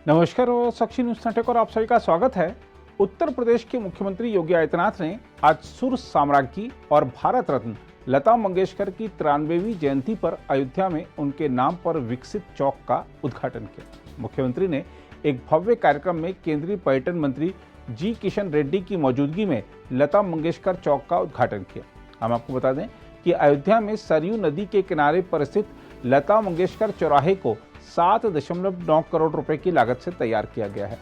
नमस्कार और साक्षी news network और आप सभी का स्वागत है। उत्तर प्रदेश के मुख्यमंत्री योगी आदित्यनाथ ने आज सुर साम्राज्ञी और भारत रत्न लता मंगेशकर की 93वीं जयंती पर अयोध्या में उनके नाम पर विकसित चौक का उद्घाटन किया। मुख्यमंत्री ने एक भव्य कार्यक्रम में केंद्रीय पर्यटन मंत्री जी किशन रेड्डी की मौजूदगी में लता मंगेशकर चौक का उद्घाटन किया। हम आपको बता दें कि अयोध्या में सरयू नदी के किनारे पर स्थित लता मंगेशकर चौराहे को 7.9 करोड़ रुपए की लागत से तैयार किया गया है।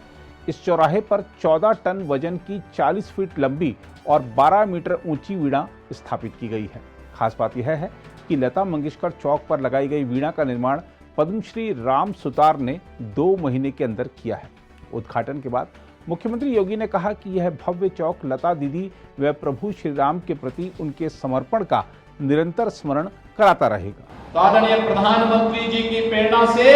इस चौराहे पर 14 टन वजन की 40 फीट लंबी और 12 मीटर ऊंची वीणा स्थापित की गई है। खास बात यह है कि लता मंगेशकर चौक पर लगाई गई वीणा का निर्माण पद्मश्री राम सुतार ने 2 महीने के अंदर किया है। उद्घाटन के बाद मुख्यमंत्री योगी ने कहा कि यह भव्य चौक लता दीदी व प्रभु श्री राम के प्रति उनके समर्पण का निरंतर स्मरण कराता रहेगा। तो आदरणीय प्रधानमंत्री जी की प्रेरणा से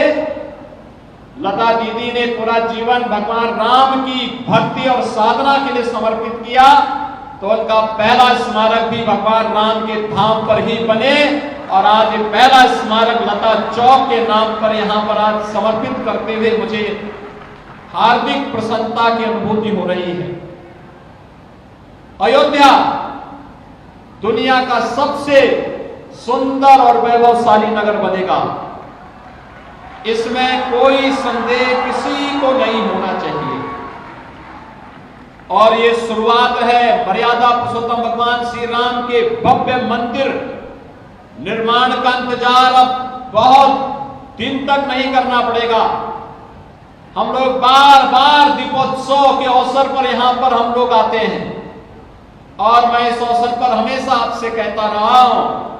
लता दीदी ने पूरा जीवन भगवान राम की भक्ति और साधना के लिए समर्पित किया, तो उनका पहला स्मारक भी भगवान राम के धाम पर ही बने और आज ये पहला स्मारक लता चौक के नाम पर यहाँ पर आज समर्पित करते हुए मुझे हार्दिक प्रसन्नता की अनुभूति हो रही है। अयोध्या दुनिया का सबसे सुंदर और वैभवशाली नगर बनेगा, इसमें कोई संदेह किसी को नहीं होना चाहिए। और ये शुरुआत है मर्यादा पुरुषोत्तम भगवान श्री राम के भव्य मंदिर निर्माण का इंतजार अब बहुत दिन तक नहीं करना पड़ेगा। हम लोग बार बार दीपोत्सव के अवसर पर यहां पर हम लोग आते हैं और मैं इस अवसर पर हमेशा आपसे कहता रहा हूं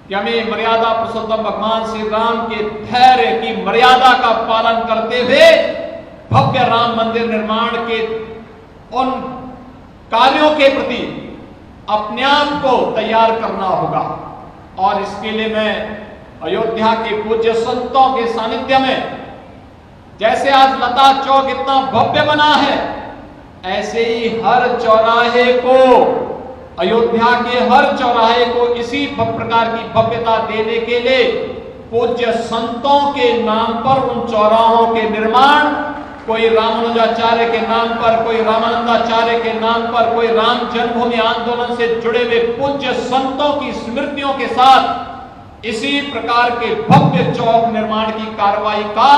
कि हमें मर्यादा पुरुषोत्तम भगवान श्री राम के धैर्य की मर्यादा का पालन करते हुए भव्य राम मंदिर निर्माण के उन कार्यों के प्रति अपने आप को तैयार करना होगा। और इसके लिए मैं अयोध्या के पूज्य संतों के सानिध्य में, जैसे आज लता चौक इतना भव्य बना है, ऐसे ही हर चौराहे को, अयोध्या के हर चौराहे को इसी प्रकार की भव्यता देने के लिए पूज्य संतों के नाम पर उन चौराहों के निर्माण, कोई रामानुजाचार्य के नाम पर, कोई रामानंदाचार्य के नाम पर, कोई राम जन्मभूमि आंदोलन से जुड़े हुए पूज्य संतों की स्मृतियों के साथ इसी प्रकार के भव्य चौक निर्माण की कार्रवाई का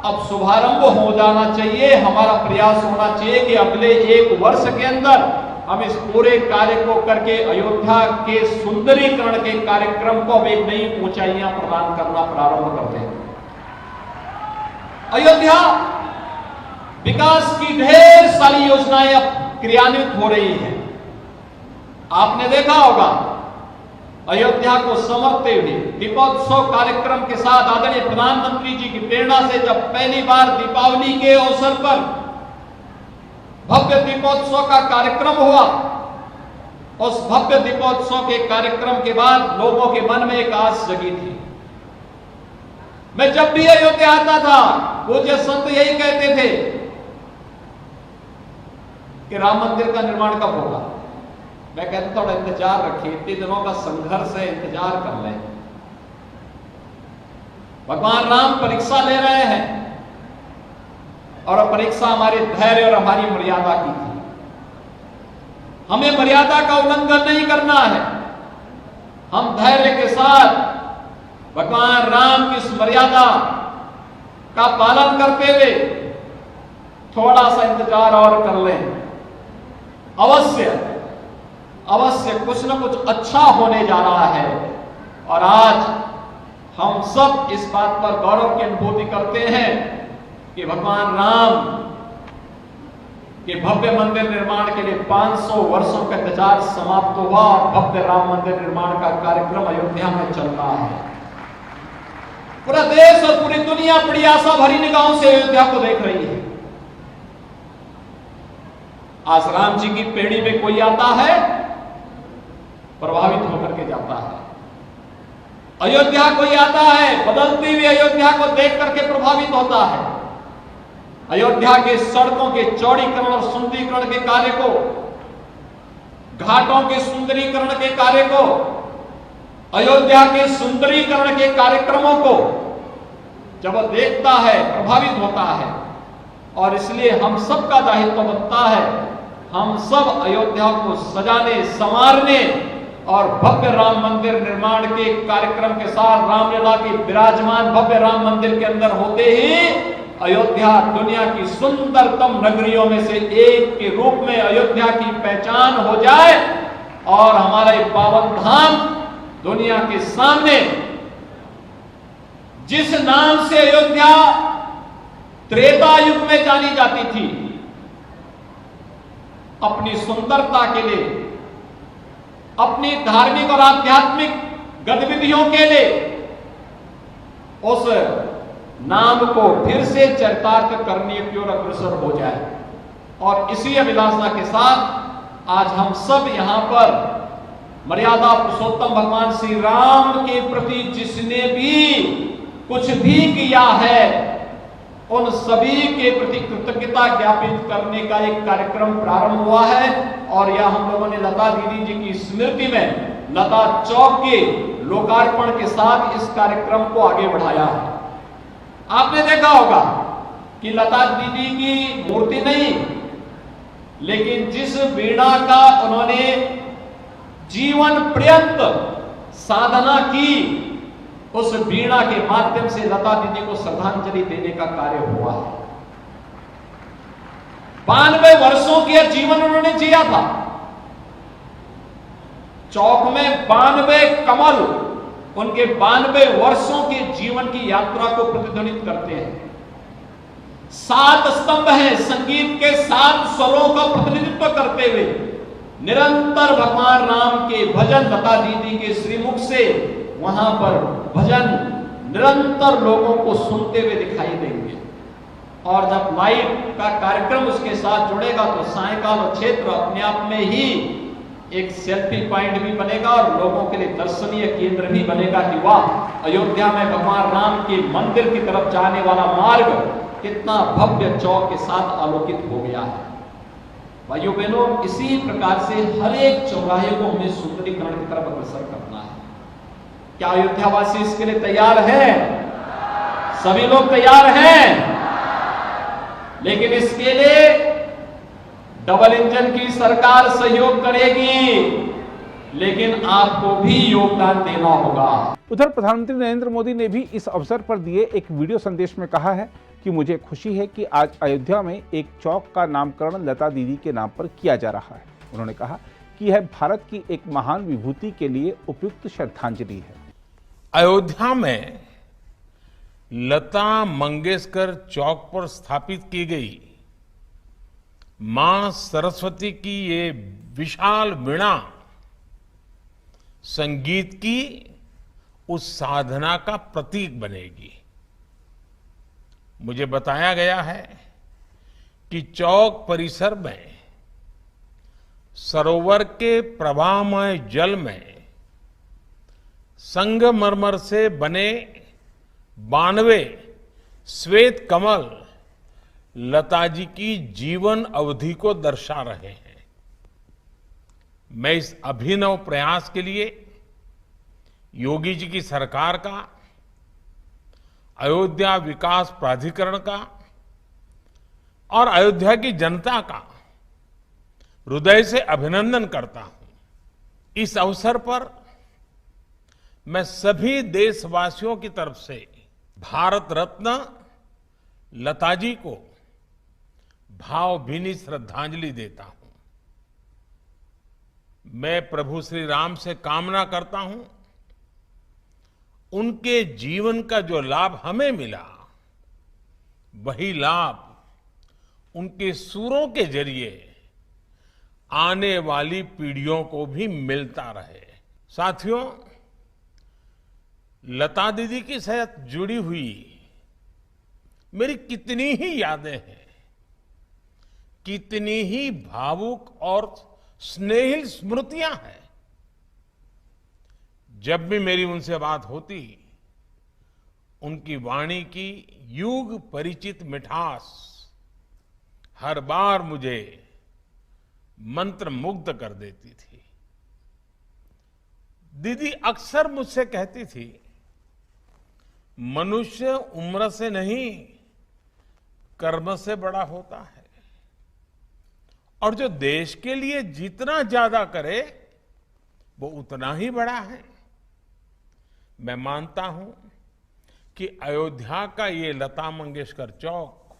अब शुभारंभ हो जाना चाहिए। हमारा प्रयास होना चाहिए कि अगले 1 वर्ष के अंदर हम इस पूरे कार्य को करके अयोध्या के सुंदरीकरण के कार्यक्रम को अब एक नई ऊंचाइयां प्रदान करना प्रारंभ करते हैं। अयोध्या विकास की ढेर सारी योजनाएं अब क्रियान्वित हो रही हैं। आपने देखा होगा अयोध्या को समर्पते हुए दीपोत्सव कार्यक्रम के साथ आदरणीय प्रधानमंत्री जी की प्रेरणा से जब पहली बार दीपावली के अवसर पर भव्य दीपोत्सव का कार्यक्रम हुआ, उस भव्य दीपोत्सव के कार्यक्रम के बाद लोगों के मन में एक आस जगी थी। मैं जब भी अयोध्या आता था, पूज्य संत यही कहते थे कि राम मंदिर का निर्माण कब होगा। मैं कहता थोड़ा इंतजार रखिए, इतने दिनों का संघर्ष है, इंतजार कर लें। भगवान राम परीक्षा ले रहे हैं और परीक्षा हमारे धैर्य और हमारी मर्यादा की थी। हमें मर्यादा का उल्लंघन नहीं करना है। हम धैर्य के साथ भगवान राम की इस मर्यादा का पालन करते हुए थोड़ा सा इंतजार और कर लें। अवश्य कुछ न कुछ अच्छा होने जा रहा है। और आज हम सब इस बात पर गौरव की अनुभूति करते हैं कि भगवान राम के भव्य मंदिर निर्माण के लिए 500 वर्षों का इंतजार समाप्त हुआ और भव्य राम मंदिर निर्माण का कार्यक्रम अयोध्या में चल रहा है। पूरा देश और पूरी दुनिया बड़ी आशा भरी निगाहों से अयोध्या को देख रही है। आज राम जी की पेड़ी में कोई आता है, प्रभावित होकर के जाता है। अयोध्या कोई आता है, बदलती हुई अयोध्या को देख करके प्रभावित होता है। अयोध्या के सड़कों के चौड़ीकरण और सुंदरीकरण के कार्य को, घाटों के सुंदरीकरण के कार्य को, अयोध्या के सुंदरीकरण के कार्यक्रमों को जब वो देखता है प्रभावित होता है। और इसलिए हम सबका दायित्व बनता है, हम सब अयोध्या को सजाने संवारने और भव्य राम मंदिर निर्माण के कार्यक्रम के साथ रामलला के विराजमान भव्य राम मंदिर के अंदर होते ही अयोध्या दुनिया की सुंदरतम नगरियों में से एक के रूप में अयोध्या की पहचान हो जाए और हमारा ये पावन धाम दुनिया के सामने जिस नाम से अयोध्या त्रेता युग में जानी जाती थी, अपनी सुंदरता के लिए, अपनी धार्मिक और आध्यात्मिक गतिविधियों के लिए, उस नाम को फिर से चरितार्थ करने की ओर अग्रसर हो जाए। और इसी अभिलाषा के साथ आज हम सब यहां पर मर्यादा पुरुषोत्तम भगवान श्री राम के प्रति जिसने भी कुछ भी किया है उन सभी के प्रति कृतज्ञता ज्ञापित करने का एक कार्यक्रम प्रारंभ हुआ है। और यह हम लोगों ने लता दीदी जी की स्मृति में लता चौक के लोकार्पण के साथ इस कार्यक्रम को आगे बढ़ाया है। आपने देखा होगा कि लता दीदी की मूर्ति नहीं, लेकिन जिस वीणा का उन्होंने जीवन पर्यंत साधना की, उस वीणा के माध्यम से लता दीदी को श्रद्धांजलि देने का कार्य हुआ है। 92 वर्षों के जीवन उन्होंने जिया था। चौक में 92 कमल उनके 92 वर्षों के जीवन की यात्रा को प्रतिध्वनित करते हैं। 7 स्तंभ हैं संगीत के 7 स्वरों का प्रतिनिधित्व करते हुए निरंतर भगवान राम के भजन लता दीदी के श्रीमुख से वहां पर भजन निरंतर लोगों को सुनते हुए दिखाई देंगे। और जब लाइव का कार्यक्रम उसके साथ जुड़ेगा तो सायकाल क्षेत्र अपने आप में ही एक सेल्फी पॉइंट भी बनेगा और लोगों के लिए दर्शनीय केंद्र भी बनेगा कि वाह, अयोध्या में भगवान राम के मंदिर की तरफ जाने वाला मार्ग कितना भव्य चौक के साथ आलोकित हो गया है। भाइयों बहनों, इसी प्रकार से हर एक चौराहे को हमें सुंदरीकरण की तरफ अग्रसर करना है। क्या अयोध्यावासी इसके लिए तैयार हैं? सभी लोग तैयार हैं, लेकिन इसके लिए डबल इंजन की सरकार सहयोग करेगी, लेकिन आपको भी योगदान देना होगा। उधर प्रधानमंत्री नरेंद्र मोदी ने भी इस अवसर पर दिए एक वीडियो संदेश में कहा है कि मुझे खुशी है कि आज अयोध्या में एक चौक का नामकरण लता दीदी के नाम पर किया जा रहा है। उन्होंने कहा कि यह भारत की एक महान विभूति के लिए उपयुक्त श्रद्धांजलि है। अयोध्या में लता मंगेशकर चौक पर स्थापित की गई मां सरस्वती की ये विशाल वीणा संगीत की उस साधना का प्रतीक बनेगी। मुझे बताया गया है कि चौक परिसर में सरोवर के प्रवाहमय जल में संगमरमर से बने 92 श्वेत कमल लता जी की जीवन अवधि को दर्शा रहे हैं। मैं इस अभिनव प्रयास के लिए योगी जी की सरकार का, अयोध्या विकास प्राधिकरण का और अयोध्या की जनता का हृदय से अभिनंदन करता हूं। इस अवसर पर मैं सभी देशवासियों की तरफ से भारत रत्न लता जी को भावभीनी श्रद्धांजलि देता हूं। मैं प्रभु श्री राम से कामना करता हूं उनके जीवन का जो लाभ हमें मिला, वही लाभ उनके सूरों के जरिए आने वाली पीढ़ियों को भी मिलता रहे। साथियों, लता दीदी के साथ जुड़ी हुई मेरी कितनी ही यादें हैं, कितनी ही भावुक और स्नेहिल स्मृतियां हैं। जब भी मेरी उनसे बात होती, उनकी वाणी की युग परिचित मिठास हर बार मुझे मंत्र मुग्ध कर देती थी। दीदी अक्सर मुझसे कहती थी मनुष्य उम्र से नहीं, कर्म से बड़ा होता है। और जो देश के लिए जितना ज्यादा करे वो उतना ही बड़ा है। मैं मानता हूं कि अयोध्या का ये लता मंगेशकर चौक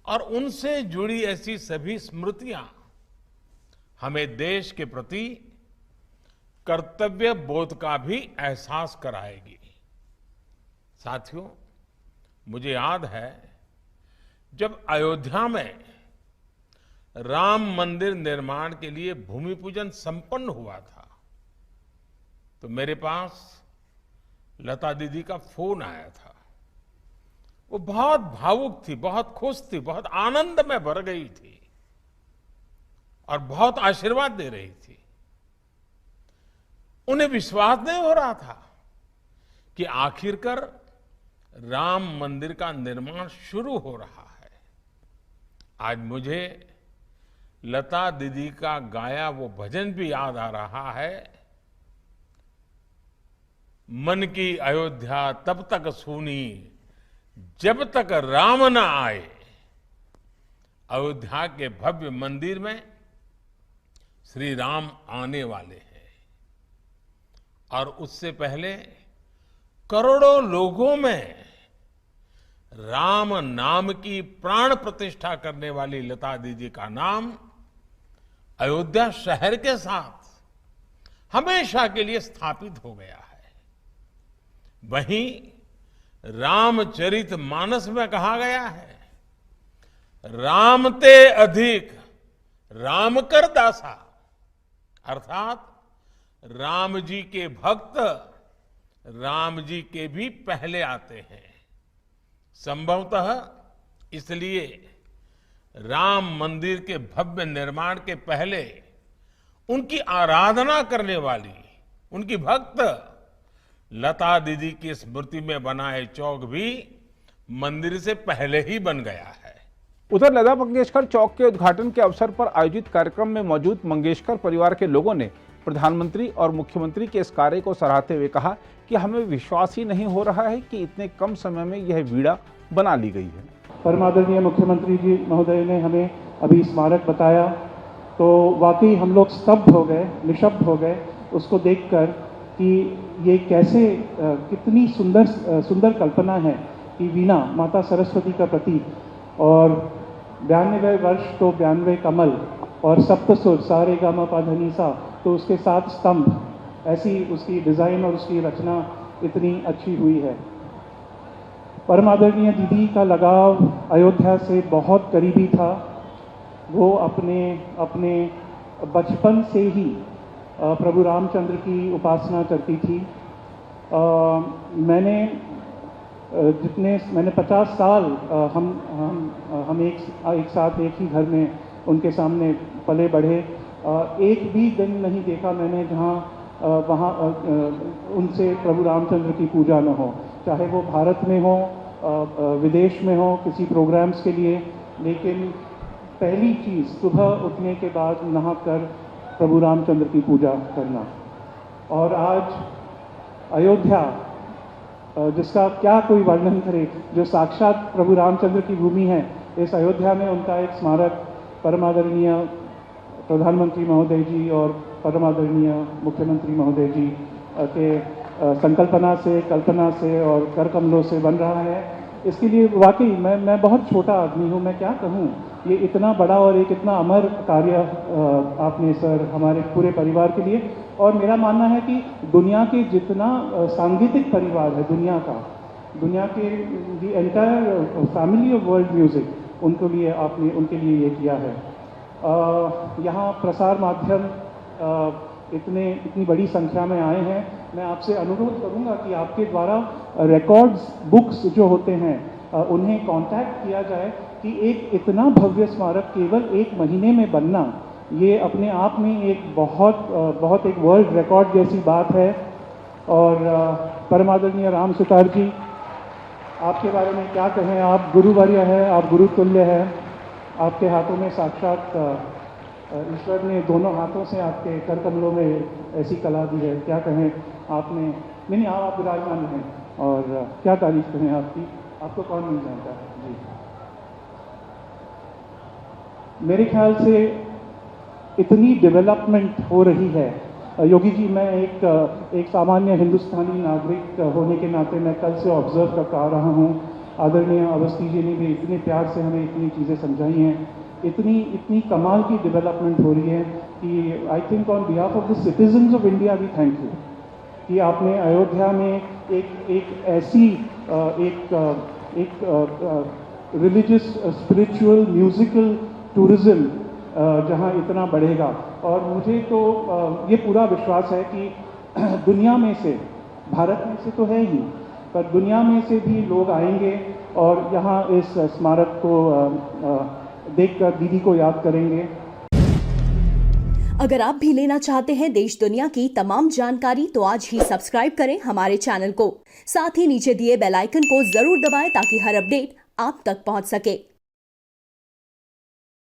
और उनसे जुड़ी ऐसी सभी स्मृतियां हमें देश के प्रति कर्तव्य बोध का भी एहसास कराएगी। साथियों, मुझे याद है जब अयोध्या में राम मंदिर निर्माण के लिए भूमि पूजन संपन्न हुआ था तो मेरे पास लता दीदी का फोन आया था। वो बहुत भावुक थी, बहुत खुश थी, बहुत आनंद में भर गई थी और बहुत आशीर्वाद दे रही थी। उन्हें विश्वास नहीं हो रहा था कि आखिरकार राम मंदिर का निर्माण शुरू हो रहा है। आज मुझे लता दीदी का गाया वो भजन भी याद आ रहा है, मन की अयोध्या तब तक सूनी जब तक राम न आए। अयोध्या के भव्य मंदिर में श्री राम आने वाले हैं और उससे पहले करोड़ों लोगों में राम नाम की प्राण प्रतिष्ठा करने वाली लता दीदी का नाम अयोध्या शहर के साथ हमेशा के लिए स्थापित हो गया है। वहीं रामचरित मानस में कहा गया है, राम ते अधिक राम कर दासा, अर्थात राम जी के भक्त राम जी के भी पहले आते हैं। संभवतः इसलिए राम मंदिर के भव्य निर्माण के पहले उनकी आराधना करने वाली उनकी भक्त लता दीदी की स्मृति में बनाए चौक भी मंदिर से पहले ही बन गया है। उधर लता मंगेशकर चौक के उद्घाटन के अवसर पर आयोजित कार्यक्रम में मौजूद मंगेशकर परिवार के लोगों ने प्रधानमंत्री और मुख्यमंत्री के इस कार्य को सराहते हुए कहा कि हमें विश्वास ही नहीं हो रहा है कि इतने कम समय में यह वीड़ा बना ली गई है। परमादरणीय मुख्यमंत्री जी महोदय ने हमें अभी स्मारक बताया तो वाकई हम लोग स्तब्ध हो गए, निशब्द हो गए उसको देखकर कि ये कैसे कितनी सुंदर कल्पना है कि वीणा माता सरस्वती का प्रतीक और 92 वर्ष तो 92 कमल और सप्तसुर सारे गा मा पा धा नी सा तो उसके साथ स्तंभ, ऐसी उसकी डिज़ाइन और उसकी रचना इतनी अच्छी हुई है। परम आदरणीय दीदी का लगाव अयोध्या से बहुत करीबी था। वो अपने बचपन से ही प्रभु रामचंद्र की उपासना करती थी। मैंने 50 साल हम एक साथ एक ही घर में उनके सामने पले बढ़े। एक भी दिन नहीं देखा मैंने जहाँ वहाँ उनसे प्रभु रामचंद्र की पूजा न हो, चाहे वो भारत में हो, विदेश में हो किसी प्रोग्राम्स के लिए। लेकिन पहली चीज़ सुबह उठने के बाद नहाकर प्रभु रामचंद्र की पूजा करना। और आज अयोध्या, जिसका क्या कोई वर्णन करे, जो साक्षात प्रभु रामचंद्र की भूमि है, इस अयोध्या में उनका एक स्मारक परम आदरणीय प्रधानमंत्री महोदय जी और परम आदरणीय मुख्यमंत्री महोदय जी के संकल्पना से, कल्पना से और कर कमलों से बन रहा है। इसके लिए वाकई मैं बहुत छोटा आदमी हूँ, मैं क्या कहूँ। ये इतना बड़ा और एक इतना अमर कार्य आपने सर हमारे पूरे परिवार के लिए, और मेरा मानना है कि दुनिया के जितना सांगीतिक परिवार है दुनिया के the entire family of world music, उनके लिए ये किया है। यहाँ प्रसार माध्यम इतनी बड़ी संख्या में आए हैं। मैं आपसे अनुरोध करूंगा कि आपके द्वारा रिकॉर्ड्स बुक्स जो होते हैं उन्हें कांटेक्ट किया जाए कि एक इतना भव्य स्मारक केवल 1 महीने में बनना, ये अपने आप में एक बहुत एक वर्ल्ड रिकॉर्ड जैसी बात है। और परम आदरणीय राम सुतार जी, आपके बारे में क्या कहें। आप गुरुवर्य हैं, आप गुरु तुल्य हैं। आपके हाथों में साक्षात ईश्वर ने दोनों हाथों से आपके कर कमलों में ऐसी कला दी है, क्या कहें। आपने नहीं आप विराजमान हैं। और क्या तारीफ करें आपकी, आपको कौन नहीं जानता जी। मेरे ख्याल से इतनी डेवलपमेंट हो रही है। योगी जी, मैं एक सामान्य हिंदुस्तानी नागरिक होने के नाते मैं कल से ऑब्जर्व करता आ रहा हूँ। आदरणीय अवस्थी जी ने भी इतने प्यार से हमें इतनी चीज़ें समझाई हैं, इतनी कमाल की डेवलपमेंट हो रही है कि I think on behalf of the citizens of India we thank you कि आपने अयोध्या में एक ऐसी रिलीजियस स्पिरिचुअल म्यूजिकल टूरिज्म जहां इतना बढ़ेगा। और मुझे तो ये पूरा विश्वास है कि दुनिया में से, भारत में से तो है ही, पर दुनिया में से भी लोग आएंगे और यहाँ इस स्मारक को देखकर दीदी को याद करेंगे। अगर आप भी लेना चाहते हैं देश दुनिया की तमाम जानकारी तो आज ही सब्सक्राइब करें हमारे चैनल को। साथ ही नीचे दिए बेल आइकन को जरूर दबाएं ताकि हर अपडेट आप तक पहुंच सके।